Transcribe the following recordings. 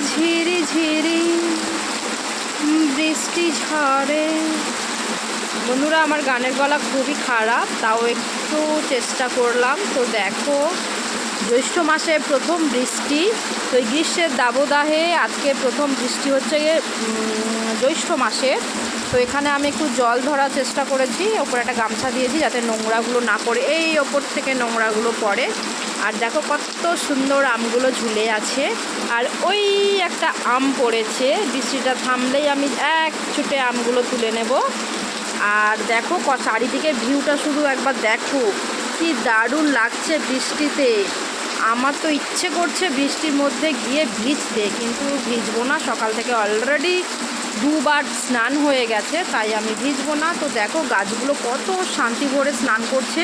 ঝিরি ঝিরি বৃষ্টি ঝরে। বন্ধুরা, আমার গানের গলা খুবই খারাপ, তাও একটু চেষ্টা করলাম। তো দেখো, জ্যৈষ্ঠ মাসে প্রথম বৃষ্টি। তো এই গ্রীষ্মের দাবদাহে আজকে প্রথম বৃষ্টি হচ্ছে জ্যৈষ্ঠ মাসে। তো এখানে আমি একটু জল ধরার চেষ্টা করেছি, ওপরে একটা গামছা দিয়েছি যাতে নোংরাগুলো না পড়ে, এই ওপর থেকে নোংরাগুলো পড়ে। আর দেখো কত সুন্দর আমগুলো ঝুলে আছে। আর ওই একটা আম পড়েছে, বৃষ্টিটা থামলেই আমি এক ছুটে আমগুলো তুলে নেব। আর দেখো চারিদিকে ভিউটা শুধু একবার দেখো, কি দারুণ লাগছে বৃষ্টিতে। আমার তো ইচ্ছে করছে বৃষ্টির মধ্যে গিয়ে ভিজতে, কিন্তু ভিজবো না। সকাল থেকে অলরেডি দুবার স্নান হয়ে গেছে, তাই আমি ভিজবো না। তো দেখো গাছগুলো কত শান্তি ভরে স্নান করছে।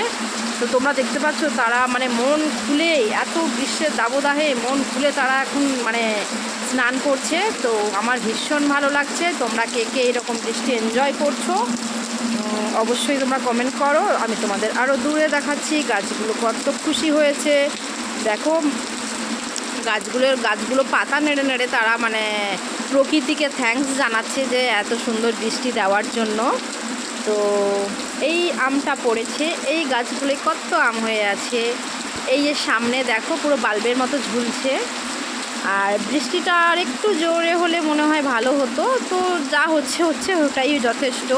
তো তোমরা দেখতে পাচ্ছ, তারা মানে মন খুলে, এত গ্রীষ্মের দাবদাহে মন খুলে তারা এখন মানে স্নান করছে। তো আমার ভীষণ ভালো লাগছে। তোমরা কে কে এরকম বৃষ্টি এনজয় করছো অবশ্যই তোমরা কমেন্ট করো। আমি তোমাদের আরও দূরে দেখাচ্ছি গাছগুলো কত খুশি হয়েছে। দেখো গাছগুলো পাতা নেড়ে নেড়ে তারা মানে প্রকৃতিকে থ্যাঙ্কস জানাচ্ছে যে এত সুন্দর বৃষ্টি দেওয়ার জন্য। তো এই আমটা পড়েছে, এই গাছগুলোয় কত আম হয়ে আছে। এই যে সামনে দেখো পুরো বাল্বের মতো ঝুলছে। আর বৃষ্টিটা আর একটু জোরে হলে মনে হয় ভালো হতো। তো যা হচ্ছে ওটাই যথেষ্ট।